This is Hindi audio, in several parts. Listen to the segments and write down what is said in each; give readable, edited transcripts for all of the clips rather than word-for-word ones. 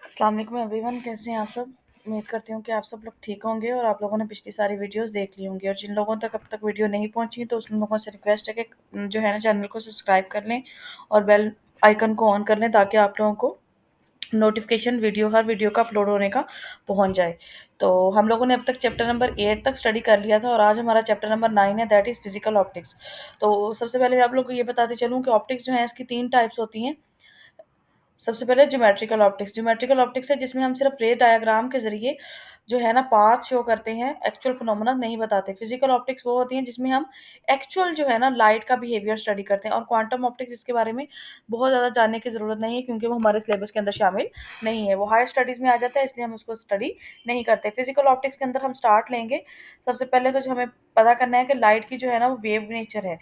अस्सलाम वालेकुम एवरीवन, कैसे हैं आप सब। उम्मीद करती हूँ कि आप सब लोग ठीक होंगे और आप लोगों ने पिछली सारी वीडियोस देख ली होंगी। और जिन लोगों तक अब तक वीडियो नहीं पहुंची तो उन लोगों से रिक्वेस्ट है कि जो है ना चैनल को सब्सक्राइब कर लें और बेल आइकन को ऑन कर लें ताकि आप लोगों को नोटिफिकेशन हर वीडियो का अपलोड होने का पहुंच जाए। तो हम लोगों ने अब तक चैप्टर नंबर 8 तक स्टडी कर लिया था और आज हमारा चैप्टर नंबर 9 है, दैट इज़ फिजिकल ऑप्टिक्स। तो सबसे पहले आप लोग को ये बताते चलूँ कि ऑप्टिक्स जो है इसकी 3 टाइप्स होती हैं। सबसे पहले ज्योमेट्रिकल ऑप्टिक्स है जिसमें हम सिर्फ रे डायग्राम के जरिए जो है ना पाथ शो करते हैं, एक्चुअल फिनोमेना नहीं बताते। फिजिकल ऑप्टिक्स वो होती हैं जिसमें हम एक्चुअल जो है ना लाइट का बिहेवियर स्टडी करते हैं। और क्वांटम ऑप्टिक्स इसके बारे में बहुत ज़्यादा जानने की ज़रूरत नहीं है क्योंकि वो हमारे सिलेबस के अंदर शामिल नहीं है, वो हायर स्टडीज़ में आ जाता है, इसलिए हम उसको स्टडी नहीं करते। फिजिकल ऑप्टिक्स के अंदर हम स्टार्ट लेंगे। सबसे पहले तो जो हमें पता करना है कि लाइट की जो है ना वो वेव नेचर है,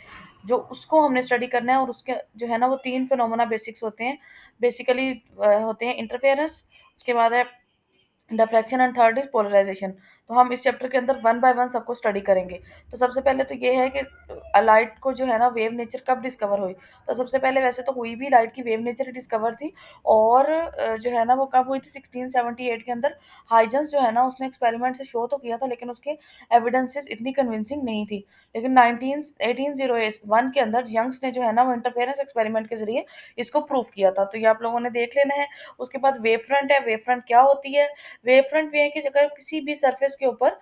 जो उसको हमने स्टडी करना है। और उसके जो है ना वो 3 फिनोमेना बेसिक्स होते हैं, बेसिकली होते हैं इंटरफेरेंस, उसके बाद है diffraction and third is polarisation. तो हम इस चैप्टर के अंदर वन बाय वन सबको स्टडी करेंगे। तो सबसे पहले तो ये है कि लाइट को जो है ना वेव नेचर कब डिस्कवर हुई। तो सबसे पहले वैसे तो हुई भी लाइट की वेव नेचर डिस्कवर थी, और जो है ना वो कब हुई थी 1678 के अंदर। हाइजेंस जो है ना उसने एक्सपेरिमेंट से शो तो किया था लेकिन उसके एविडेंसेस इतनी कन्विंसिंग नहीं थी। लेकिन 1801 के अंदर यंग्स ने जो है ना वो इंटरफेरेंस एक्सपेरिमेंट के जरिए इसको प्रूव किया था। तो ये आप लोगों ने देख लेना है। उसके बाद वेव फ्रंट है। वेव फ्रंट क्या होती है। वेव फ्रंट भी है कि अगर किसी भी सरफेस के ऊपर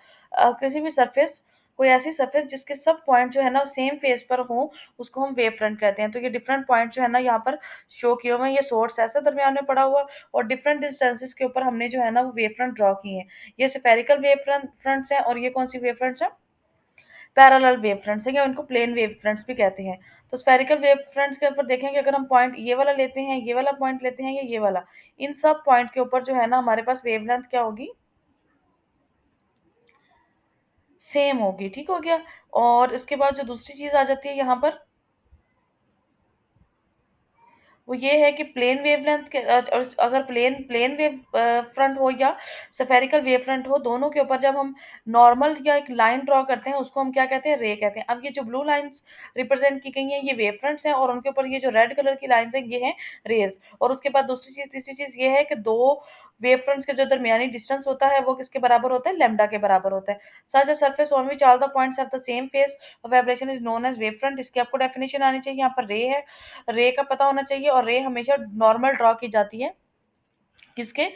किसी भी सरफेस कोई ऐसी सरफेस जिसके सब पॉइंट जो है ना सेम फेस पर हो, उसको हम वेव फ्रंट कहते हैं। तो ये डिफरेंट पॉइंट जो है ना यहाँ पर शो किए हुए हैं, ये सोर्स ऐसा दरमियान में पड़ा हुआ और डिफरेंट डिस्टेंसेस के ऊपर हमने जो है ना वो वेव फ्रंट ड्रॉ किए हैं। ये स्फेरिकल वेव फ्रंट्स हैं। और ये कौन सी वेव फ्रंट्स हैं। पैरेलल वेव फ्रंट्स हैं, या उनको प्लेन वेव फ्रंट्स भी कहते हैं। तो स्फेरिकल वेव फ्रंट्स के ऊपर देखेंगे, अगर हम पॉइंट ये वाला लेते हैं, ये वाला पॉइंट लेते हैं या ये वाला, इन सब पॉइंट के ऊपर जो है ना हमारे पास वेवलेंथ क्या होगी, सेम होगी। ठीक हो गया। और इसके बाद जो दूसरी चीज आ जाती है यहाँ पर, वो ये है कि प्लेन वेवलेंथ के और अगर प्लेन प्लेन वेव फ्रंट हो या स्फेरिकल वेव फ्रंट हो, दोनों के ऊपर जब हम नॉर्मल या एक लाइन ड्रॉ करते हैं उसको हम क्या कहते हैं, रे कहते हैं। अब ये जो ब्लू लाइंस रिप्रेजेंट की गई हैं ये वेव फ्रंट्स हैं, और उनके ऊपर ये जो रेड कलर की लाइंस हैं ये हैं रेज। और उसके बाद दूसरी चीज तीसरी चीज ये है कि दो वेव फ्रंट्स के जो दरमियानी डिस्टेंस होता है वो किसके बराबर होता है, लेमडा के बराबर होता है। Such a surface on which all the points have the same phase vibration is known as wave front. इसकी आपको डेफिनेशन आनी चाहिए। यहाँ पर रे है, रे का पता होना चाहिए। और रे हमेशा नॉर्मल ड्रॉ की जाती है किसके,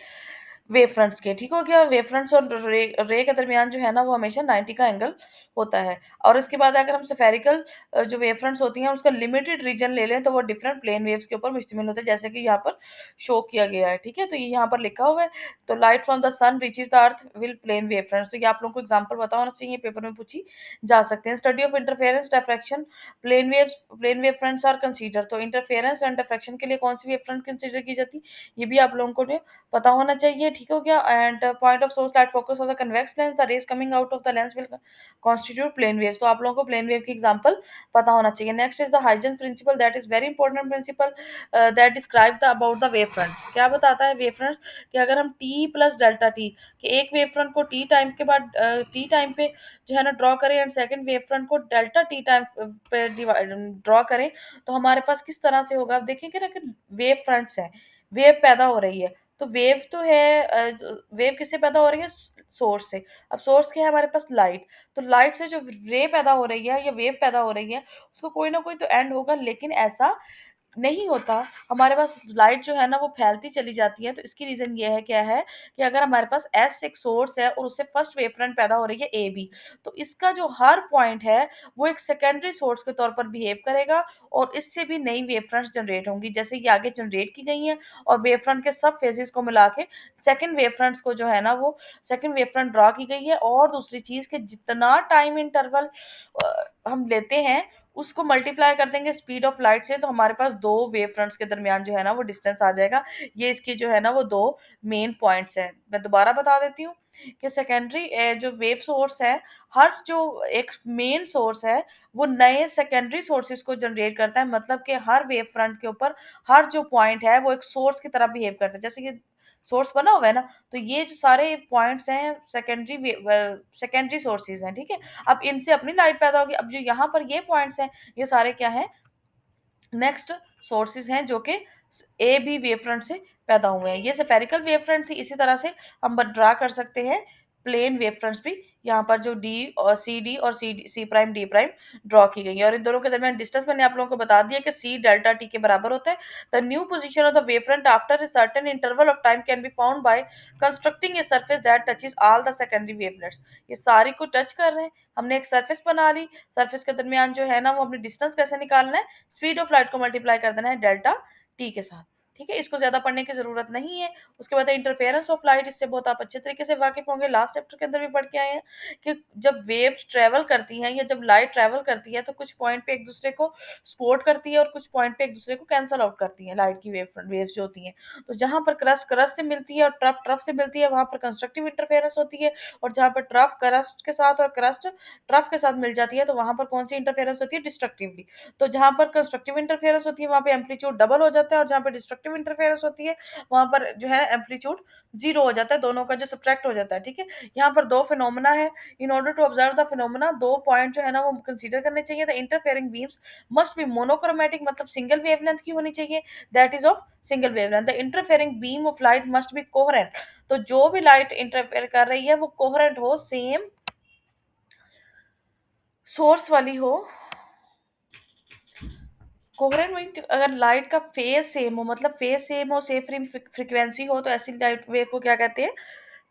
वेव फ्रंट्स के। ठीक हो गया। वेव फ्रंट्स और रे के दरमियान जो है ना वो हमेशा 90 का एंगल होता है। और इसके बाद अगर हम स्फेरिकल जो वेव फ्रंट्स होती हैं उसका लिमिटेड रीजन ले लें तो वो डिफरेंट प्लेन वेव्स के ऊपर मुश्तमिल होते हैं, जैसे कि यहाँ पर शो किया गया है। ठीक है, तो ये यहाँ पर लिखा हुआ है। तो light from the sun reaches the earth will plane wave fronts. तो ये आप लोगों को एग्जाम्पल पता होना चाहिए, पेपर में पूछी जा सकते हैं। Study of interference diffraction plane wave fronts are consider. तो इंटरफेरेंस एंड डिफ्रैक्शन के लिए कौन सी वेव फ्रंट कंसीडर की जाती है, ये भी आप लोगों को पता होना चाहिए। ठीक हो गया। And point of source light focus of the convex lens, the rays coming out of the lens will constitute plane waves. तो आप लोगों को प्लेन वेव की एग्जांपल पता होना चाहिए। Next is the Huygens principle, that is very important principle that describe the about the wave front. क्या बताता है वेव फ्रंट्स कि अगर हम टी प्लस डेल्टा टी, कि एक वेव फ्रंट को टी टाइम के बाद टी टाइम पे जो है ना ड्रॉ करें एंड सेकंड वेव फ्रंट को डेल्टा टी टाइम पे ड्रॉ करें, तो हमारे पास किस तरह से होगा। आप देखेंगे ना कि वेव फ्रंट्स है, वेव पैदा हो रही है। तो वेव तो है, वेव किससे पैदा हो रही है, सोर्स से। अब सोर्स क्या है हमारे पास, लाइट। तो लाइट से जो रे पैदा हो रही है या वेव पैदा हो रही है उसको कोई ना कोई तो एंड होगा, लेकिन ऐसा नहीं होता। हमारे पास लाइट जो है ना वो फैलती चली जाती है। तो इसकी रीजन ये है, क्या है कि अगर हमारे पास एस एक सोर्स है और उससे फर्स्ट वेव फ्रंट पैदा हो रही है ए बी, तो इसका जो हर पॉइंट है वो एक सेकेंडरी सोर्स के तौर पर बिहेव करेगा और इससे भी नई वेव फ्रंट्स जनरेट होंगी, जैसे ये आगे जनरेट की गई हैं। और वेव फ्रंट के सब फेजेस को मिला के सेकेंड वेव फ्रंट्स को जो है ना वो सेकेंड वेव फ्रंट ड्रॉ की गई है। और दूसरी चीज कि जितना टाइम इंटरवल हम लेते हैं उसको मल्टीप्लाई कर देंगे स्पीड ऑफ लाइट से, तो हमारे पास दो वेव फ्रंट्स के दरमियान जो है ना वो डिस्टेंस आ जाएगा। ये इसकी जो है ना वो दो मेन पॉइंट्स हैं। मैं दोबारा बता देती हूँ कि सेकेंडरी जो वेव सोर्स है, हर जो एक मेन सोर्स है वो नए सेकेंडरी सोर्सेज को जनरेट करता है। मतलब कि हर वेव फ्रंट के ऊपर हर जो पॉइंट है वो एक सोर्स की तरह बिहेव करता है, जैसे कि सोर्स बना हुआ है ना, तो ये जो सारे पॉइंट्स हैं सेकेंडरी सोर्सेज हैं। ठीक है, अब इनसे अपनी लाइट पैदा होगी। अब जो यहाँ पर ये पॉइंट्स हैं ये सारे क्या हैं, नेक्स्ट सोर्सेज हैं जो कि ए बी वेव फ्रंट से पैदा हुए हैं। ये स्फेरिकल वेव फ्रंट थी। इसी तरह से हम ड्रा कर सकते हैं प्लेन वेव फ्रंट्स भी। यहाँ पर जो डी और सी डी और C prime D prime draw की गई है, और इन दोनों के दरमियान डिस्टेंस मैंने आप लोगों को बता दिया कि सी डेल्टा टी के बराबर होता है। The new position of the wave front after a certain interval of time can be found by constructing a surface that touches all the secondary wavelets. ये सारी को टच कर रहे हैं, हमने एक सरफेस बना ली। सरफेस के दरमियान जो है ना वो अपनी डिस्टेंस कैसे निकालना है, स्पीड ऑफ लाइट को मल्टीप्लाई कर देना है डेल्टा टी के साथ। ठीक है, इसको ज्यादा पढ़ने की जरूरत नहीं है। उसके बाद इंटरफेरेंस ऑफ लाइट, इससे बहुत आप अच्छे तरीके से वाकिफ होंगे, लास्ट चैप्टर के अंदर भी पढ़ के आए हैं कि जब वेव्स ट्रेवल करती हैं या जब लाइट ट्रेवल करती है तो कुछ पॉइंट पे एक दूसरे को सपोर्ट करती है और कुछ पॉइंट पे एक दूसरे को कैंसल आउट करती है लाइट की वेव्स जो होती हैं। तो जहां पर क्रस्ट क्रस्ट से मिलती है और ट्रफ ट्रफ से मिलती है वहां पर कंस्ट्रक्टिव इंटरफेरेंस होती है, और जहां पर ट्रफ क्रस्ट के साथ और क्रस्ट ट्रफ के साथ मिल जाती है तो वहां पर कौन सी इंटरफेरेंस होती है, डिस्ट्रक्टिवली। तो जहां पर कंस्ट्रक्टिव इंटरफेरेंस होती है वहां पे एम्पलीट्यूड डबल हो जाता है, और जहां पर डिस्ट्रक्टिव इंटरफेरेंस होती है वहां पर जो है एम्पलीट्यूड जीरो हो जाता है, दोनों का जो सब्ट्रैक्ट हो जाता है। ठीक है, यहाँ पर दो फिनोमेना है। In order to observe the phenomena, दो पॉइंट जो है ना वो कंसीडर करने चाहिए। The interfering beams must be monochromatic, मतलब सिंगल वेवलेंथ की होनी चाहिए, that is of single wavelength. The interfering beam of light must be coherent, तो जो भी लाइट इंटरफेयर कर रही है वो कोहेरेंट हो, सेम सोर्स वाली हो। कोहेरेंट मीन अगर लाइट का फेज सेम हो, मतलब फेज सेम हो, सेम फ्रीक्वेंसी हो, तो ऐसी लाइट वेव को क्या कहते हैं,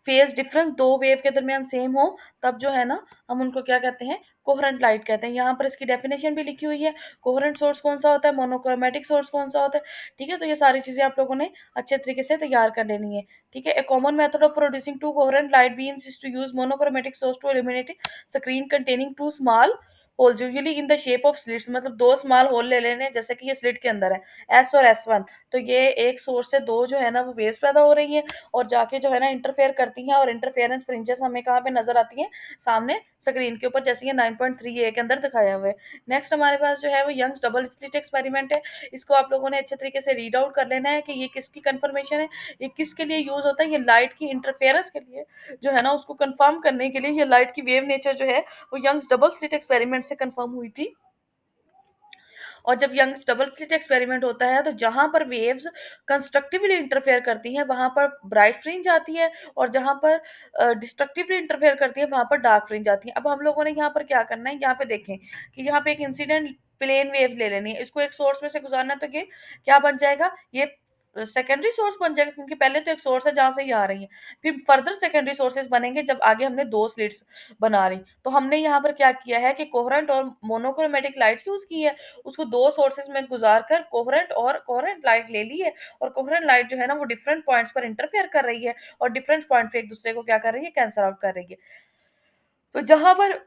फेज डिफरेंस दो वेव के दरमियान सेम हो, तब जो है ना हम उनको क्या कहते हैं, कोहेरेंट लाइट कहते हैं। यहाँ पर इसकी डेफिनेशन भी लिखी हुई है। कोहेरेंट सोर्स कौन सा होता है, मोनोक्रोमेटिक सोर्स कौन सा होता है। ठीक है, तो ये सारी चीजें आप लोगों ने अच्छे तरीके से तैयार कर लेनी है। ठीक है, a common method of producing two coherent light beams is to use monochromatic source to illuminate screen containing two small holes usually in the shape of slits, मतलब दो स्मॉल होल ले लेने, जैसे कि ये स्लिट के अंदर है एस और S1। तो ये एक सोर्स से दो जो है ना वो वेव्स पैदा हो रही हैं और जाके जो है ना इंटरफेयर करती हैं, और इंटरफेरेंस फ्रिंजेस हमें कहाँ पे नजर आती हैं, सामने स्क्रीन के ऊपर, जैसे ये 9.3a के अंदर दिखाया हुआ है। नेक्स्ट हमारे पास जो है वो यंग्स डबल स्लिट एक्सपेरिमेंट है। इसको आप लोगों ने अच्छे तरीके से रीड आउट कर लेना है कि ये किसकी कंफर्मेशन है, ये किसके लिए यूज होता है। ये लाइट की इंटरफेरेंस के लिए जो है ना उसको कंफर्म करने के लिए, ये लाइट की वेव नेचर जो है वो यंग्स डबल स्लिट एक्सपेरिमेंट से कंफर्म हुई थी। और जब यंग्स डबल स्लिट एक्सपेरिमेंट होता है तो जहां पर वेव्स कंस्ट्रक्टिवली इंटरफेयर करती हैं वहां पर ब्राइट फ्रिंज आती है, और जहां पर डिस्ट्रक्टिवली इंटरफेयर करती है वहां पर डार्क फ्रिंज आती है। अब हम लोगों ने यहाँ पर क्या करना है, यहाँ पे देखें कि यहाँ पे एक इंसिडेंट प्लेन वेव ले लेनी है, इसको एक सोर्स में से गुजारना है, तो ये क्या बन जाएगा, ये सेकेंडरी सोर्स बन जाएगा, क्योंकि पहले तो एक सोर्स है जहां से ये आ रही है, फिर फर्दर सेकेंडरी सोर्सेज बनेंगे जब आगे हमने दो स्लिट्स बना रही। तो हमने यहाँ पर क्या किया है कि कोहेरेंट और मोनोक्रोमेटिक लाइट यूज की है, उसको दो सोर्सेज में गुजार कर कोहेरेंट लाइट ले ली है, और कोहेरेंट लाइट जो है ना वो डिफरेंट पॉइंट्स पर इंटरफेयर कर रही है और डिफरेंट पॉइंट पे एक दूसरे को क्या कर रही है, कैंसल आउट कर रही है। तो जहां पर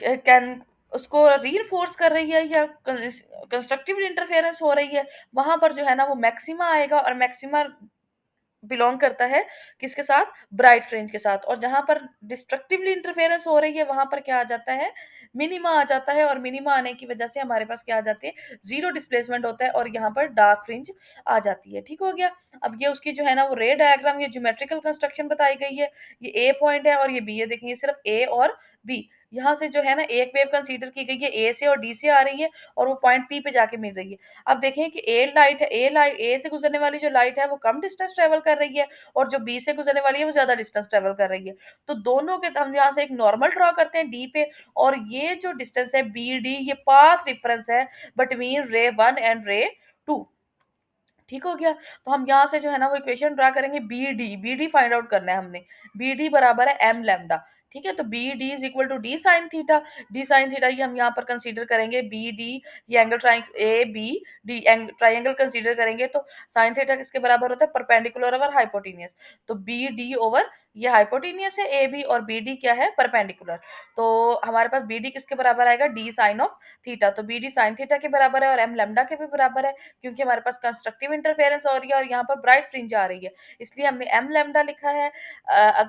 कैन उसको रीइंफोर्स कर रही है या कंस्ट्रक्टिव इंटरफेरेंस हो रही है, वहां पर जो है ना वो मैक्सिमा आएगा, और मैक्सिमा बिलोंग करता है किसके साथ, ब्राइट फ्रिंज के साथ। और जहां पर डिस्ट्रक्टिवली इंटरफेरेंस हो रही है वहां पर क्या आ जाता है, मिनिमा आ जाता है, और मिनिमा आने की वजह से हमारे पास क्या आ जाती है, जीरो डिस्प्लेसमेंट होता है, और यहाँ पर डार्क फ्रिंज आ जाती है। ठीक हो गया। अब ये उसकी जो है ना वो रे डायग्राम, ये ज्योमेट्रिकल कंस्ट्रक्शन बताई गई है। ये ए पॉइंट है और ये बी है, देखिए सिर्फ ए और बी, यहाँ से जो है ना एक वेव कंसीडर की गई है, ए से और डी से आ रही है, और वो पॉइंट पी पे जाके मिल रही है। अब देखें कि ए से गुजरने वाली जो लाइट है वो कम डिस्टेंस ट्रेवल कर रही है, और जो बी से गुजरने वाली है वो ज्यादा डिस्टेंस ट्रेवल कर रही है। तो दोनों के हम यहाँ से एक नॉर्मल ड्रॉ करते हैं डी पे, और ये जो डिस्टेंस है बी डी, ये पाथ डिफरेंस है बिटवीन रे वन एंड रे टू। ठीक हो गया। तो हम यहाँ से जो है ना वो इक्वेशन ड्रा करेंगे, बी डी फाइंड आउट करना है हमने। बी डी बराबर है एम लैम्डा। ठीक है, तो B D is equal to D sine theta. D sine theta ये हम यहाँ पर कंसीडर करेंगे, बी डी ये angle triangle A B D triangle consider करेंगे, तो साइन थीटा किसके बराबर होता है, परपेंडिकुलर ओवर हाइपोटेन्यूज। तो बी डी ओवर ये हाइपोटेन्यूज है ए बी, और बी डी क्या है, परपेंडिकुलर। तो हमारे पास बी डी किसके बराबर आएगा, डी साइन ऑफ थीटा। तो बी डी साइन थीटा के बराबर है और एम लेमडा के भी बराबर है, क्योंकि हमारे पास कंस्ट्रक्टिव इंटरफेरेंस हो रही है और यहाँ पर ब्राइट फ्रिंज आ रही है, इसलिए हमने एम लेमडा लिखा है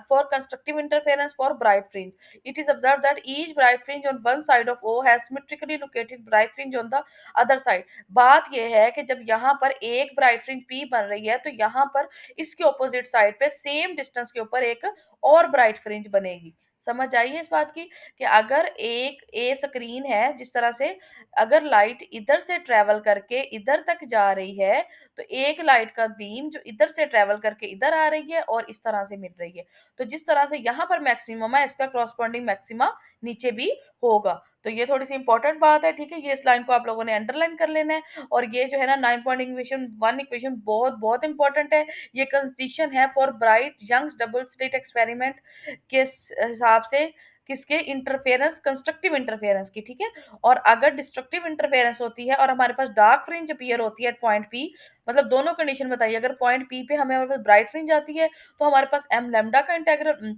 for constructive interference for bright fringe. It is observe that each bright fringe on one side of O has symmetrically located bright fringe on the other side. बात यह है कि जब यहाँ पर एक ब्राइट फ्रिंज पी बन रही है तो यहाँ पर इसके ऑपोजिट साइड पे सेम डिस्टेंस के ऊपर एक और ब्राइट फ्रिंज बनेगी। समझ आई है इस बात की कि अगर एक ए स्क्रीन है, जिस तरह से अगर लाइट इधर से ट्रेवल करके इधर तक जा रही है तो एक लाइट का बीम जो इधर से ट्रेवल करके इधर आ रही है और इस तरह से मिल रही है, तो जिस तरह से यहाँ पर मैक्सिमम है, इसका क्रॉसपॉन्डिंग मैक्सिमा नीचे भी होगा। तो ये थोड़ी सी इंपॉर्टेंट बात है, ठीक है। ये इस लाइन को आप लोगों ने अंडरलाइन कर लेना है। और ये जो है ना 9 पॉइंट इक्वेशन 1 इक्वेशन बहुत बहुत इंपॉर्टेंट है। ये कंडीशन है for bright Young's double slit experiment के हिसाब से किसके इंटरफेरेंस, कंस्ट्रक्टिव इंटरफेरेंस की, ठीक है। और अगर डिस्ट्रक्टिव इंटरफेरेंस होती है और हमारे पास डार्क फ्रिंज अपीयर होती है एट पॉइंट पी, मतलब दोनों कंडीशन बताइए। अगर पॉइंट पी पे हमारे पास ब्राइट फ्रिंज आती है तो हमारे पास एम लेमडा का इंटेग्रल,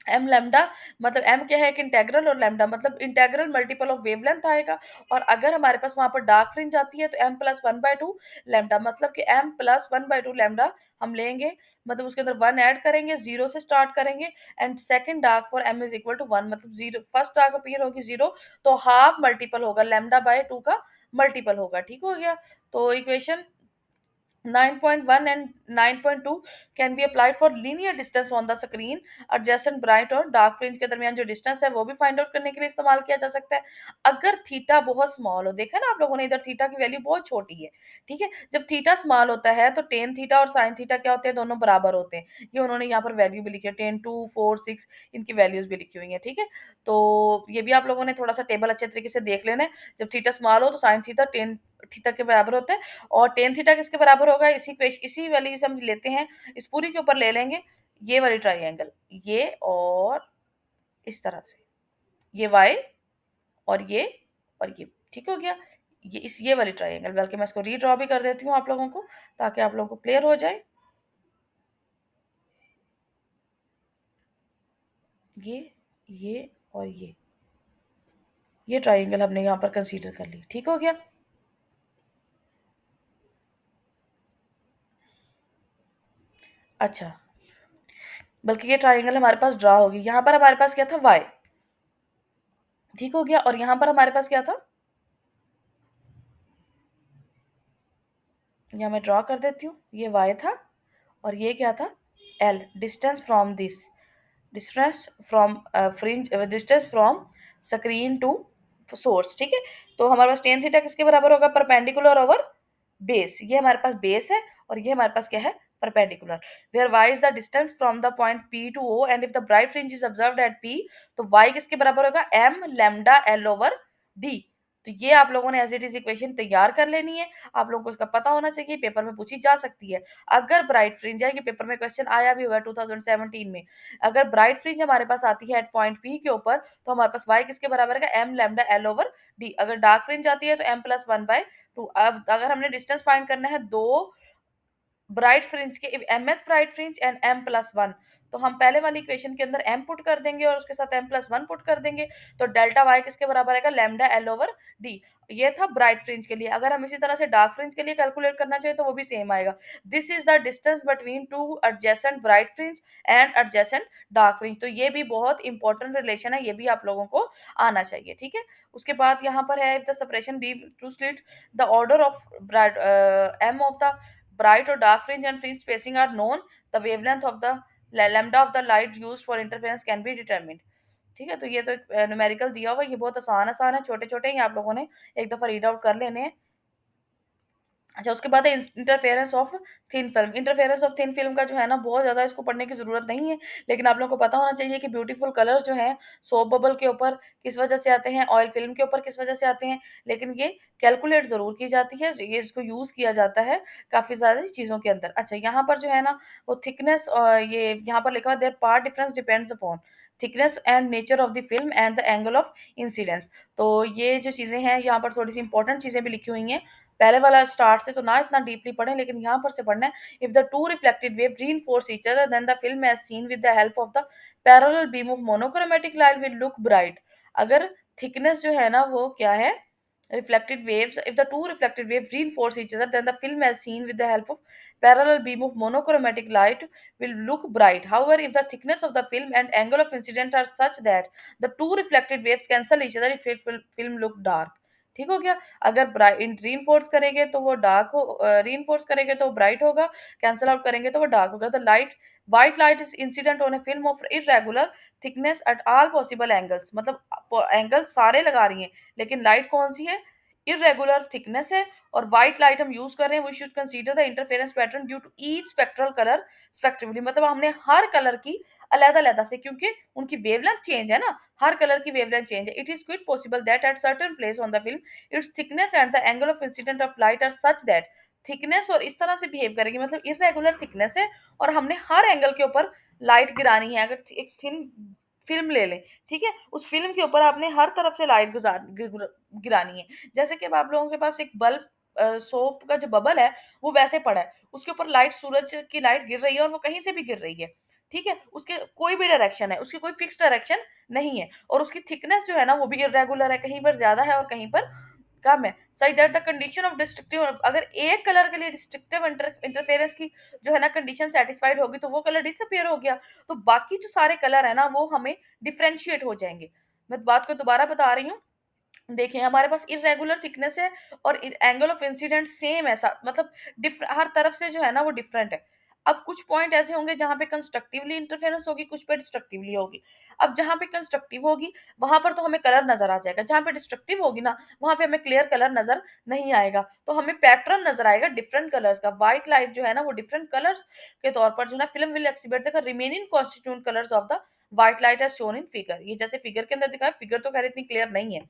एम लैम्डा मतलब एम क्या है, एक इंटेग्रल, और लैम्डा मतलब इंटेग्रल मल्टीपल ऑफ वेवलेंथ आएगा। और अगर हमारे पास वहां पर डार्क फ्रिंज आती है तो M plus one by two lambda, मतलब कि M plus one by two lambda हम लेंगे, मतलब उसके अंदर वन ऐड करेंगे, जीरो से स्टार्ट करेंगे। And second dark for M is equal to one, मतलब जीरो, फर्स्ट डार्क अपीयर होगी जीरो, तो हाफ मल्टीपल होगा लैम्डा बाय टू का मल्टीपल होगा, ठीक हो गया। तो equation 9.1 and 9.2 can be applied for linear distance on the screen, adjacent bright और डार्क फ्रिंज के दरमियान जो डिस्टेंस है वो भी फाइंड आउट करने के लिए इस्तेमाल किया जा सकता है। अगर थीटा बहुत स्मॉल हो, देखा ना आप लोगों ने इधर थीटा की वैल्यू बहुत छोटी है, ठीक है। जब थीटा स्मॉल होता है तो टेन थीटा और साइन थीटा क्या होते हैं, दोनों बराबर होते हैं। ये उन्होंने यहाँ पर वैल्यू भी लिखी है, 10 2 4 6 इनकी वैल्यूज भी लिखी हुई है, ठीक है। तो ये भी आप लोगों ने थोड़ा सा टेबल अच्छे तरीके से देख लेना है। जब थीटा स्मॉल हो तो साइन थीटा टेन थीटा के बराबर होता है, और टेन थीटा किसके बराबर होगा, इसी वाली से हम लेते हैं, इस पूरी के ऊपर ले लेंगे ये वाली ट्राइंगल, ये और इस तरह से, ये वाई और ये ठीक हो गया। ये वाली ट्राइंगल, बल्कि मैं इसको रीड्रॉ भी कर देती हूँ आप लोगों को, ताकि आप लोगों को क्लियर हो जाए। ये और ये ट्राइंगल हमने यहाँ पर कंसीडर कर ली, ठीक हो गया। अच्छा, बल्कि ये ट्राइंगल हमारे पास ड्रा होगी, यहाँ पर हमारे पास क्या था, वाई, ठीक हो गया। और यहाँ पर हमारे पास क्या था, यहाँ मैं ड्रॉ कर देती हूँ, ये y था और ये क्या था, l, distance from this, distance from fringe, distance from screen to source, ठीक है। तो हमारे पास टेन थीटा किसके बराबर होगा, परपेंडिकुलर ओवर बेस, ये हमारे पास बेस है और ये हमारे पास क्या है, perpendicular. Where y is the distance from the point p to o and if the bright fringe is observed at p, तो y किसके बराबर होगा, m lambda l over d। तो ये आप लोगों ने एज इट इज इक्वेशन तैयार कर लेनी है, आप लोगों को इसका पता होना चाहिए, पेपर में पूछी जा सकती है। अगर ब्राइट फ्रिंज है, ये पेपर में क्वेश्चन आया भी हुआ है 2017 में, अगर ब्राइट फ्रिंज हमारे पास आती है एट पॉइंट पी के ऊपर, तो हमारे पास y किसके बराबर है, M lambda L over D. अगर डार्क फ्रिंज आती है तो M plus one by two. अब अगर हमने डिस्टेंस फाइंड करना है दो ब्राइट फ्रिंज के, M th bright fringe and M plus one, तो हम पहले वाली इक्वेशन के अंदर एम पुट कर देंगे और उसके साथ एम प्लस वन पुट कर देंगे, तो डेल्टा वाई किसके बराबर आएगा, लैम्डा एल ओवर डी। ये था ब्राइट फ्रिंज के लिए। अगर हम इसी तरह से डार्क फ्रिंज के लिए कैलकुलेट करना चाहिए तो वो भी सेम आएगा, this is the distance between two adjacent bright fringe and adjacent dark fringe. तो ये भी बहुत इंपॉर्टेंट रिलेशन है, ये भी आप लोगों को आना चाहिए, ठीक है। उसके बाद यहाँ पर है, the separation b two slit, the order of M of the bright or dark fringe and fringe spacing are known, the wavelength of the lambda of the light used for interference can be determined, ठीक है। तो ये तो एक न्यूमेरिकल दिया हुआ है, ये बहुत आसान आसान है, छोटे छोटे ही आप लोगों ने एक दफा रीड आउट कर लेने हैं। अच्छा, उसके बाद है interference of thin film. Interference of thin film का जो है ना, बहुत ज़्यादा इसको पढ़ने की ज़रूरत नहीं है, लेकिन आप लोगों को पता होना चाहिए कि ब्यूटीफुल कलर जो है सोप बबल के ऊपर किस वजह से आते हैं, ऑयल फिल्म के ऊपर किस वजह से आते हैं, लेकिन ये कैलकुलेट ज़रूर की जाती है, ये इसको यूज़ किया जाता है काफ़ी ज़्यादा चीज़ों के अंदर। अच्छा, यहाँ पर जो है ना वो थिकनेस, ये यहाँ पर लिखा हुआ there path difference depends upon thickness and nature of the film and the angle of incidence. तो ये जो चीज़ें हैं यहाँ पर थोड़ी सी इंपॉर्टेंट चीज़ें भी लिखी हुई हैं। पहले वाला स्टार्ट से तो ना इतना डीपली पढ़ें, लेकिन यहाँ पर से पढ़ना है। If the two reflected wave reinforce each other then the film as seen with the help of the parallel beam of monochromatic light will look bright। अगर थिकनेस जो है ना वो क्या है, reflected waves, if the two reflected waves reinforce each other then the film as seen with the help of parallel beam of monochromatic light will look bright, however if the thickness of the film and angle of incident are such that the two reflected waves cancel each other, it will film look dark, ठीक हो गया। अगर रीइंफोर्स करेंगे तो वो डार्क हो, रीइंफोर्स करेंगे तो ब्राइट होगा, कैंसल आउट करेंगे तो वो डार्क होगा। The light white light is incident on A film of irregular thickness at all possible angles, मतलब एंगल सारे लगा रही हैं, लेकिन लाइट कौन सी है, इरेगुलर थिकनेस है और व्हाइट लाइट हम यूज कर रहे हैं, we should consider the interference pattern due to each spectral colour spectrally, मतलब हमने हर कलर की अलग अलग से, क्योंकि उनकी वेवलेंथ चेंज है ना, हर कलर की वेवलेंथ चेंज है। It is quite possible that at certain place on the film its thickness and the angle of incident of light are such that thickness, और इस तरह से बिहेव करेगी, मतलब इरेगुलर थिकनेस है और हमने हर एंगल के ऊपर लाइट गिरानी है। अगर एक थिन फिल्म ले लें, ठीक है, उस फिल्म के ऊपर आपने हर तरफ से लाइट गिरानी है। जैसे कि अब आप लोगों के पास एक बल्ब, सोप का जो बबल है वो वैसे पड़ा है, उसके ऊपर लाइट, सूरज की लाइट गिर रही है और वो कहीं से भी गिर रही है, ठीक है, उसके कोई भी डायरेक्शन है, उसकी कोई फिक्स डायरेक्शन नहीं है, और उसकी थिकनेस जो है ना वो भी इरेगुलर है, कहीं पर ज्यादा है और कहीं पर कम है। सही that the condition of destructive, अगर एक कलर के लिए डिस्ट्रक्टिव इंटरफेरेंस की जो है ना कंडीशन सेटिस्फाइड होगी तो वो कलर डिसअपियर हो गया, तो बाकी जो सारे कलर है ना वो हमें डिफरेंशिएट हो जाएंगे। मैं बात को दोबारा बता रही हूँ, देखिए हमारे पास इरेगुलर थिकनेस है और एंगल ऑफ इंसिडेंट सेम है, मतलब हर तरफ से जो है ना वो डिफरेंट है। अब कुछ पॉइंट ऐसे होंगे जहां पे कंस्ट्रक्टिवली इंटरफेरेंस होगी, कुछ पे डिस्ट्रक्टिवली होगी। अब जहां पे कंस्ट्रक्टिव होगी वहां पर तो हमें कलर नजर आ जाएगा, जहां पे डिस्ट्रक्टिव होगी ना वहां पे हमें क्लियर कलर नजर नहीं आएगा, तो हमें पैटर्न नजर आएगा डिफरेंट कलर्स का। व्हाइट लाइट जो है ना वो डिफरेंट कलर्स के तौर पर जो है film will exhibit the remaining constituent colours of the white light as shown in figure. ये जैसे फिगर के अंदर दिखाया, फिगर तो खैर इतनी क्लियर नहीं है।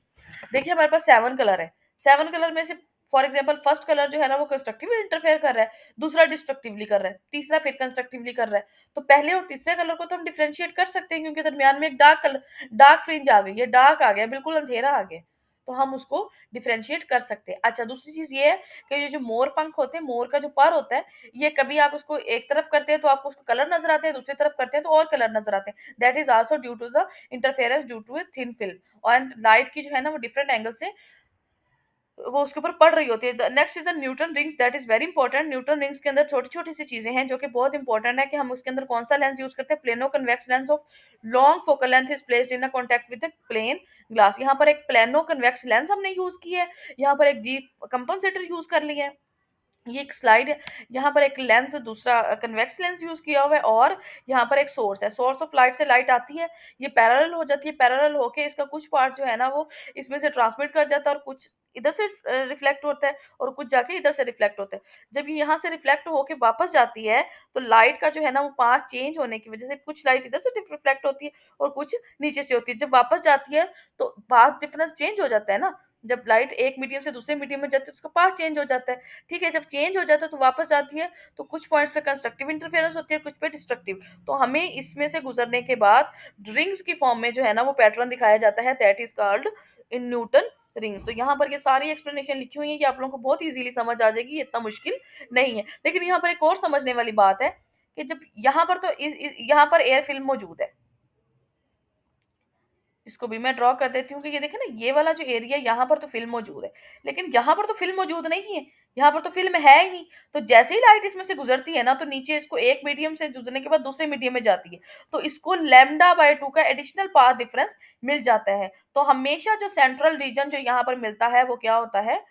देखिए हमारे पास 7 कलर है, 7 कलर में से फॉर एग्जांपल फर्स्ट कलर जो है ना वो कंस्ट्रक्टिवली इंटरफेयर कर रहा है, दूसरा डिस्ट्रक्टिवली कर रहा है, तीसरा फिर कंस्ट्रक्टिवली कर रहा है। तो पहले और तीसरे कलर को तो हम डिफरेंशिएट कर सकते हैं क्योंकि दरमियान में एक डार्क कलर, डार्क फ्रिंज आ गई है, डार्क आ गया, बिल्कुल अंधेरा आ गया, तो हम उसको डिफरेंशिएट कर सकते हैं। अच्छा, दूसरी चीज ये है कि ये जो मोर पंख होते हैं, मोर का जो पर होता है, ये कभी आप उसको एक तरफ करते हैं तो आपको उसको कलर नजर आते हैं, दूसरी तरफ करते हैं तो और कलर नजर आते हैं। That is also due to the interference due to a thin film, and light की जो है ना वो डिफरेंट एंगल से वो उसके ऊपर पड़ रही होती है। Next is the Newton rings, that is very important. Newton rings के अंदर छोटी छोटी सी चीजें हैं जो कि बहुत इंपॉर्टेंट है कि हम उसके अंदर कौन सा लेंस यूज करते हैं। Plano convex lens of long focal length is placed in contact with the plane glass. यहाँ पर एक प्लेनो कन्वेक्स लेंस हमने यूज की है, यहाँ पर एक जी कंपनसेटर यूज कर लिया है, ये एक स्लाइड है, यहाँ पर एक लेंस, दूसरा कन्वेक्स लेंस यूज किया हुआ है, और यहाँ पर एक सोर्स है, सोर्स ऑफ लाइट से लाइट आती है, ये पैरेलल हो जाती है, पैरेलल होके इसका कुछ पार्ट जो है ना वो इसमें से ट्रांसमिट कर जाता है और कुछ इधर से रिफ्लेक्ट होता है और कुछ जाके इधर से रिफ्लेक्ट होता है। जब ये यहाँ से रिफ्लेक्ट होके वापस जाती है तो लाइट का जो है ना वो पाथ चेंज होने की वजह से कुछ लाइट इधर से रिफ्लेक्ट होती है और कुछ नीचे से होती है। जब वापस जाती है तो पाथ डिफरेंस चेंज हो जाता है ना, जब लाइट एक मीडियम से दूसरे मीडियम में जाती है तो उसका पाथ चेंज हो जाता है, ठीक है। जब चेंज हो जाता है तो वापस आती है, तो कुछ पॉइंट्स पे कंस्ट्रक्टिव इंटरफेरेंस होती है, कुछ पे डिस्ट्रक्टिव। तो हमें इसमें से गुजरने के बाद रिंग्स की फॉर्म में जो है ना वो पैटर्न दिखाया जाता है, that is called in newton rings. तो यहाँ पर ये सारी एक्सप्लेनेशन लिखी हुई है, ये आप लोगों को बहुत इजीली समझ आ जाएगी, ये इतना मुश्किल नहीं है। लेकिन यहाँ पर एक और समझने वाली बात है कि जब यहाँ पर तो यहाँ पर एयर फिल्म मौजूद है, इसको भी मैं ड्रॉ कर देती हूँ कि ये देखें ना, ये वाला जो एरिया है यहाँ पर तो फिल्म मौजूद है, लेकिन यहाँ पर तो फिल्म मौजूद नहीं है, यहाँ पर तो फिल्म है ही नहीं। तो जैसे ही लाइट इसमें से गुजरती है ना तो नीचे इसको एक मीडियम से गुजरने के बाद दूसरे मीडियम में जाती है, तो इसको लैम्डा/2 का एडिशनल पाथ डिफरेंस मिल जाता है। तो हमेशा जो सेंट्रल रीजन जो यहाँ पर मिलता है वो क्या होता है,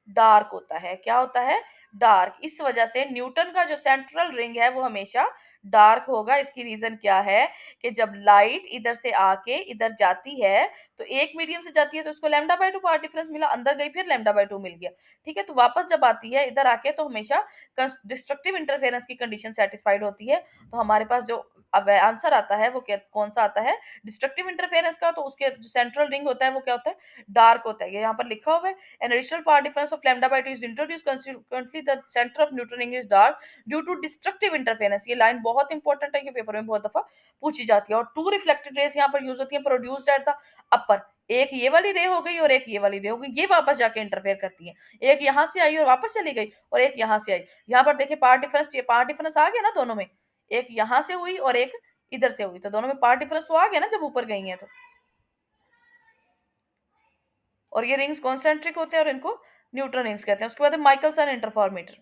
डार्क होता है। क्या होता है, डार्क। इस वजह से न्यूटन का जो सेंट्रल रिंग है वो हमेशा डार्क होगा। इसकी रीजन क्या है कि जब लाइट इधर से आके इधर जाती है तो एक मीडियम से जाती है तो उसको लैम्डा/2 पार्ट डिफरेंस मिला, अंदर गई फिर लैम्डा/2 मिल गया, ठीक है। तो वापस जब आती है इधर आके तो हमेशा डिस्ट्रक्टिव इंटरफेरेंस की कंडीशन सेटिस्फाइड होती है। तो हमारे पास जो अब आंसर आता है वो क्या, कौन सा आता है, डिस्ट्रक्टिव इंटरफेरेंस का। तो उसके जो सेंट्रल रिंग होता है वो क्या होता है, डार्क होता है। ये यहाँ पर लिखा हुआ है, an additional part difference of lambda/2 is introduced, consequently the center of neutron ring is dark due to destructive interference। ये लाइन बहुत इंपॉर्टेंट है, ये पेपर में बहुत दफा पूछी जाती है। और टू रिफ्लेक्टेड रेज यहाँ पर यूज होती है, प्रोड्यूस्ड एट द अपर। एक ये वाली रे हो गई और एक ये वाली रे हो गई, ये वापस जाके इंटरफेयर करती है। एक यहाँ से आई और वापस चली गई और एक यहाँ से आई। यहाँ पर देखिए पार्ट डिफरेंस आ गया ना दोनों में, एक यहाँ से हुई और एक इधर से हुई, तो दोनों में पार्ट डिफरेंस तो आ गया ना जब ऊपर गई है तो। और ये रिंग्स कॉन्सेंट्रिक होते हैं और इनको न्यूट्रन रिंग्स कहते हैं। उसके बाद माइकलसन इंटरफॉर्मेटर,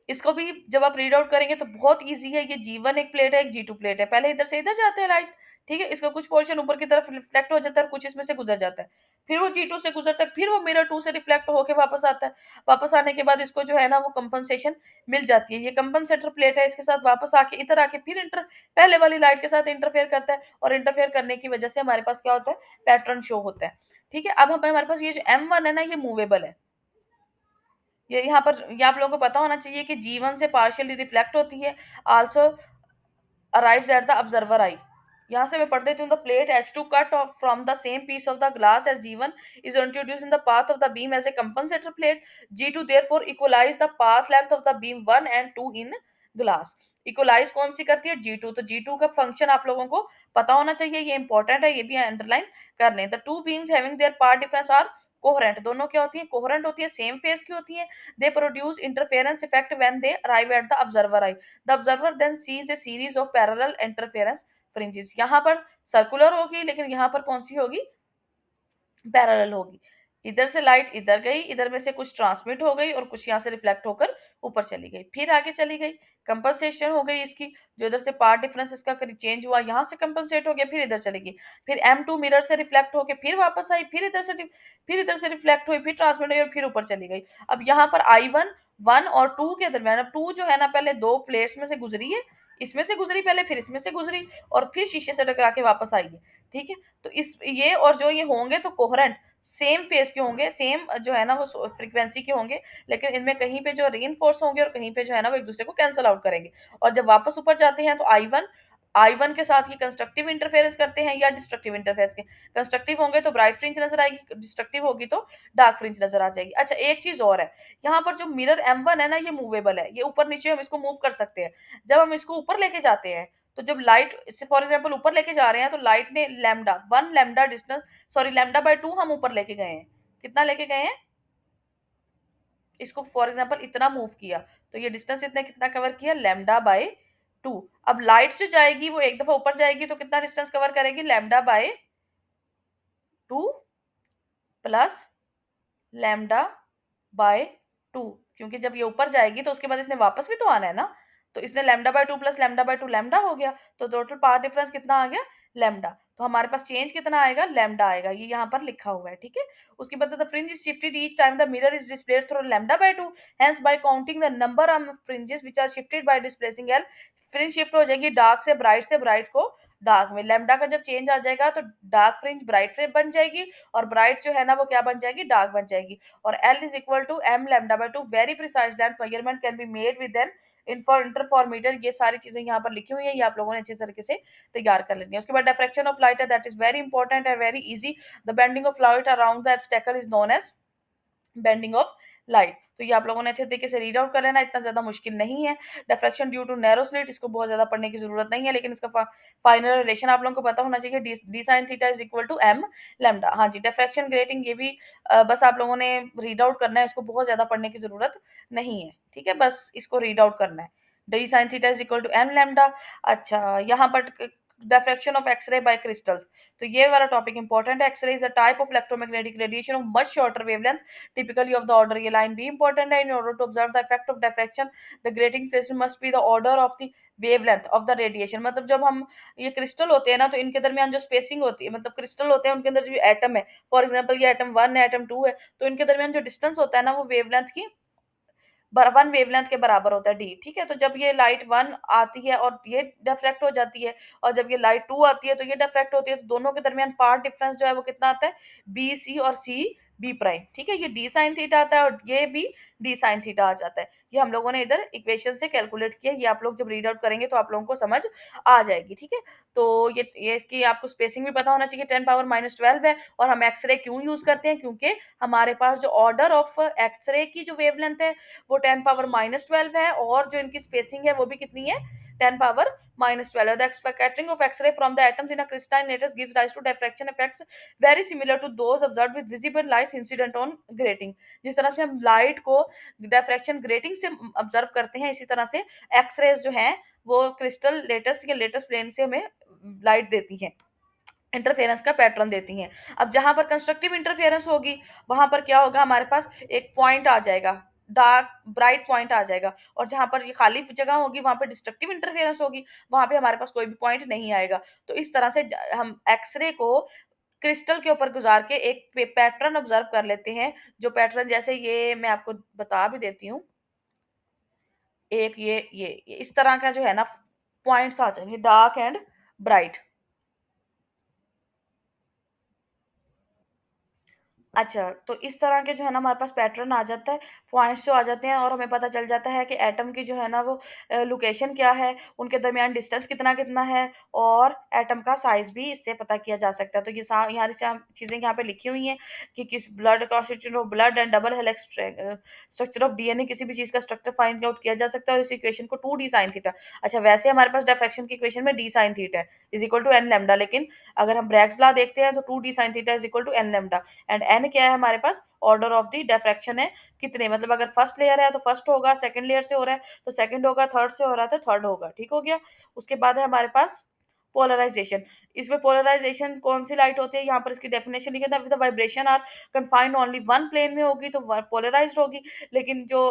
इसको भी जब आप रीड आउट करेंगे तो बहुत इजी है। ये G1 एक प्लेट है, एक G2 प्लेट है, पहले इधर से इधर जाते हैं लाइट, ठीक है, इसका कुछ पोर्शन ऊपर की तरफ रिफ्लेक्ट हो जाता है और कुछ इसमें से गुजर जाता है, फिर वो G2 से गुजरता है, फिर वो मिरर 2 से रिफ्लेक्ट होकर वापस आता है। वापस आने के बाद इसको जो है ना वो कंपनसेशन मिल जाती है। ये कंपनसेटर प्लेट है, इसके साथ वापस आके इधर आके फिर इंटर पहले वाली लाइट के साथ इंटरफेयर करता है और इंटरफेयर करने की वजह से हमारे पास क्या होता है, पैटर्न शो होता है, ठीक है, अब हमारे पास ये जो M1 है ना, ये मूवेबल है। ये यहाँ पर ये आप लोगों को पता होना चाहिए कि G1 से पार्शियली रिफ्लेक्ट होती है, also arrives at the observer eye। यहाँ से मैं पढ़ देती हूँ, the plate H2 cut off from the same piece of the glass as G1 is introduced in the path of the beam as a compensator plate। G2 therefore equalize the path length of the beam 1 and 2 in glass। Equalise कौन सी करती है? G2। तो G2 का फंक्शन आप लोगों को पता होना चाहिए, ये इंपॉर्टेंट है, ये भी अंडरलाइन कर लें। The two beams having their path difference are coherent. दोनों क्या होती है? कोहेरेंट होती है, सेम फेज की होती है। They produce interference effect when they arrive at the observer eye. The observer then sees a series of parallel interference fringes. यहाँ पर सर्कुलर होगी, लेकिन यहाँ पर कौन सी होगी? पैरेलल होगी। इधर से लाइट इधर गई, इधर में से कुछ ट्रांसमिट हो गई और कुछ यहाँ से रिफ्लेक्ट होकर ऊपर चली गई, फिर आगे चली गई, कंपनसेशन हो गई इसकी। जो इधर से पार्ट डिफरेंस इसका चेंज हुआ, यहाँ से कंपनसेट हो गया, फिर इधर चली गई। फिर M2 मिरर से रिफ्लेक्ट होके फिर वापस आई, फिर इधर से रिफ्लेक्ट हुई, फिर ट्रांसमिट हुई और फिर ऊपर चली गई। अब यहाँ पर I1 1 और 2 के दरमियान, अब 2 जो है ना, पहले दो प्लेट्स में से गुजरी है, इसमें से गुजरी पहले, फिर इसमें से गुजरी और फिर शीशे से टकरा के वापस आई है। ठीक है, तो इस ये और जो ये होंगे तो कोहेरेंट सेम फेज के होंगे, सेम जो है ना वो फ्रीक्वेंसी के होंगे, लेकिन इनमें कहीं पे जो रीइंफोर्स होंगे और कहीं पे जो है ना वो एक दूसरे को कैंसल आउट करेंगे। और जब वापस ऊपर जाते हैं तो आई वन के साथ ये कंस्ट्रक्टिव इंटरफेरेंस करते हैं या डिस्ट्रक्टिव इंटरफेरेंस के। कंस्ट्रक्टिव होंगे तो ब्राइट फ्रिंज नजर आएगी, डिस्ट्रक्टिव होगी तो डार्क फ्रिंज नजर आ जाएगी। अच्छा, एक चीज और है, यहाँ पर जो मिरर M1 है ना, ये मूवेबल है, ये ऊपर नीचे हम इसको मूव कर सकते हैं। जब हम इसको ऊपर लेके जाते हैं, तो जब लाइट से फॉर एग्जाम्पल ऊपर लेके जा रहे हैं, तो लाइट ने लैम्डा डिस्टेंस, सॉरी लैम्डा/2 हम ऊपर लेके गए हैं। कितना लेके गए हैं? इसको फॉर एग्जाम्पल इतना मूव किया, तो ये डिस्टेंस इतने कितना कवर किया? लैम्डा/2। अब लाइट जो जाएगी वो एक दफा ऊपर जाएगी तो कितना डिस्टेंस कवर करेगी? लैम्डा/2 प्लस लैम्डा/2। क्योंकि जब ये ऊपर जाएगी तो उसके बाद इसने वापस भी तो आना है ना, तो इसने लैम्डा/2 प्लस लैम्डा/2 लैम्डा हो गया, तो टोटल पाथ डिफरेंस कितना आ गया? लैम्डा। तो हमारे पास चेंज कितना आएगा? लैम्डा आएगा, ये यहाँ पर लिखा हुआ है। ठीक है, उसके बाद the fringe is shifted each time the mirror is displaced through lambda. Hence by counting the number of fringes which are shifted by displacing L, fringe shift हो जाएगी डार्क से ब्राइट को डार्क में। लैम्डा का जब चेंज आ जाएगा तो डार्क फ्रिंज ब्राइट फ्रिंज बन जाएगी, और ब्राइट जो है ना वो क्या बन जाएगी? डार्क बन जाएगी। और L is equal to M lambda. Very precise length measurement can be made with an interferometer. ये सारी चीजें यहाँ पर लिखी हुई है, ये आप लोगों ने अच्छे तरीके से तैयार कर लेनी है। उसके बाद डिफ्रैक्शन ऑफ लाइट है, that is very important and very easy. The bending of light around the obstacle is known as bending of light. तो ये आप लोगों ने अच्छे तरीके से रीड आउट कर लेना, इतना ज्यादा मुश्किल नहीं है। Diffraction due to narrow slit, इसको बहुत ज्यादा पढ़ने की जरूरत नहीं है, लेकिन इसका फाइनल रिलेशन आप लोगों को पता होना चाहिए, D sine theta is equal to M lambda. हाँ जी, डिफ्रैक्शन ग्रेटिंग, ये भी बस आप लोगों ने रीड आउट करना है, इसको बहुत ज्यादा पढ़ने की जरूरत नहीं है। ठीक है, बस इसको रीड आउट करना है, D sine theta is equal to M lambda. अच्छा, यहाँ पर diffraction of X-ray by crystals, तो ये वाला टॉपिक इंपॉर्टेंट है। X-ray is a type of electromagnetic radiation of much shorter wavelength, typically of the order, ये line भी important है। In order to observe the effect of diffraction, the grating phase must be the order of the wavelength of the radiation। मतलब जब हम ये क्रिस्टल होते हैं ना, तो इनके दरमियान जो स्पेसिंग होती है, मतलब क्रिस्टल होते हैं उनके अंदर जो एटम है, फॉर एग्जांपल ये एटम 1 है, एटम 2 है, तो इनके दरमियान जो डिस्टेंस होता है ना, वो वेवलेंथ की 1 वेवलेंथ के बराबर होता है, डी। ठीक है, तो जब ये लाइट 1 आती है और ये डिफ्रैक्ट हो जाती है, और जब ये लाइट 2 आती है तो ये डिफ्रैक्ट होती है, तो दोनों के दरमियान पार्ट डिफरेंस जो है वो कितना आता है? बी सी और सी बी प्राइम। ठीक है, ये डी साइन थीटा आता है और ये भी डी साइन थीटा आ जाता है। ये हम लोगों ने इधर इक्वेशन से कैलकुलेट किया, ये आप लोग जब रीड आउट करेंगे तो आप लोगों को समझ आ जाएगी। ठीक है, तो ये इसकी आपको स्पेसिंग भी पता होना चाहिए, 10⁻⁻12 है। और हम एक्सरे क्यों यूज करते हैं? क्योंकि हमारे पास जो ऑर्डर ऑफ एक्सरे की जो वेवलेंथ है वो 10⁻12 है, और जो इनकी स्पेसिंग है वो भी कितनी है? 10⁻12। The scattering of X-ray from the atoms in a crystalline lattice gives rise to diffraction effects very similar to those observed with visible light incident on grating। जिस तरह से हम लाइट को डिफ्रैक्शन ग्रेटिंग से ऑब्जर्व करते हैं, इसी तरह से एक्सरेज जो हैं वो क्रिस्टल लेटस या लेटस प्लेन से हमें लाइट देती हैं, इंटरफेरेंस का पैटर्न देती हैं। अब जहां पर कंस्ट्रक्टिव इंटरफेरेंस होगी, वहां पर क्या होगा? हमारे पास एक पॉइंट आ जाएगा, डार्क ब्राइट पॉइंट आ जाएगा, और जहां पर ये खाली जगह होगी वहां पर डिस्ट्रक्टिव इंटरफेरेंस होगी, वहां पे हमारे पास कोई भी पॉइंट नहीं आएगा। तो इस तरह से हम एक्सरे को क्रिस्टल के ऊपर गुजार के एक पैटर्न ऑब्जर्व कर लेते हैं, जो पैटर्न जैसे ये मैं आपको बता भी देती हूँ। एक ये इस तरह का जो है ना, पॉइंट्स आ जाएंगे डार्क एंड ब्राइट। अच्छा, तो इस तरह के जो है ना हमारे पास पैटर्न आ जाता है, पॉइंट्स जो आ जाते हैं और हमें पता चल जाता है कि एटम की जो है ना वो लोकेशन क्या है, उनके दरमियान डिस्टेंस कितना-कितना है और एटम का साइज़ भी इससे पता किया जा सकता है। तो ये यहाँ से चीज़ें यहाँ पे लिखी हुई हैं कि किस blood constitution of blood and double helix structure of DNA किसी भी चीज़ का स्ट्रक्चर फाइंड आउट किया जा सकता है और इस इक्वेशन को 2 डी साइन थीटा। अच्छा, वैसे हमारे पास डिफ्रैक्शन की इक्वेशन में डी साइन थीटा है is equal to N lambda, लेकिन अगर हम ब्रैग्स लॉ देखते हैं तो 2 D sine theta is equal to N lambda and N क्या है हमारे पास, ऑर्डर ऑफ द डिफ्रैक्शन है कितने, मतलब अगर फर्स्ट लेयर है तो फर्स्ट होगा, सेकंड लेयर से हो रहा है तो सेकंड होगा, थर्ड से हो रहा है तो थर्ड होगा। ठीक हो गया। उसके बाद है हमारे पास पोलराइजेशन। इसमें पोलराइजेशन कौन सी लाइट होती है, यहाँ पर इसकी डेफिनेशन लिखी है, with vibration are confined only one plane में होगी तो पोलराइज्ड होगी, लेकिन जो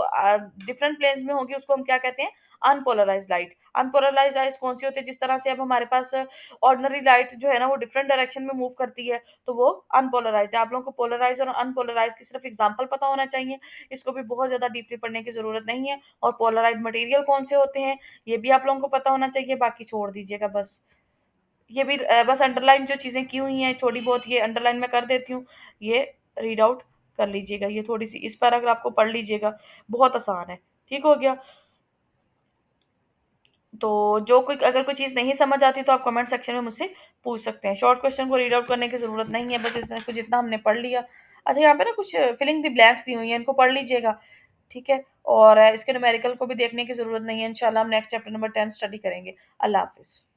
डिफरेंट प्लेन में होगी उसको हम क्या कहते हैं, अनपोलराइज्ड लाइट। अनपोलराइज्ड लाइट कौन सी होती है, जिस तरह से अब हमारे पास ऑर्डिनरी लाइट जो है ना वो डिफरेंट डायरेक्शन में मूव करती है तो वो अनपोलराइज्ड है। आप लोगों को पोलराइज और अनपोलराइज की सिर्फ एग्जांपल पता होना चाहिए, इसको भी बहुत ज्यादा डीपली पढ़ने की जरूरत नहीं है। और पोलराइज्ड मटेरियल कौन से होते हैं ये भी आप लोगों को पता होना चाहिए, बाकी छोड़ दीजिएगा बस। ये भी बस अंडरलाइन जो चीजें की हुई हैं थोड़ी बहुत ये अंडरलाइन में कर देती हूँ, ये रीड आउट कर लीजिएगा, ये थोड़ी सी इस पैराग्राफ को पढ़ लीजिएगा, बहुत आसान है। ठीक हो गया। तो जो कोई अगर कोई चीज़ नहीं समझ आती तो आप कमेंट सेक्शन में मुझसे पूछ सकते हैं। शॉर्ट क्वेश्चन को रीड आउट करने की ज़रूरत नहीं है, बस इसमें कुछ जितना हमने पढ़ लिया। अच्छा, यहाँ पे ना कुछ फिलिंग द ब्लैंक्स दी हुई हैं, इनको पढ़ लीजिएगा, ठीक है? और इसके न्यूमेरिकल को भी देखने की ज़रूरत नहीं है, इंशाल्लाह हम नेक्स्ट चैप्टर नंबर 10 स्टडी करेंगे। अल्लाह हाफ़िज़।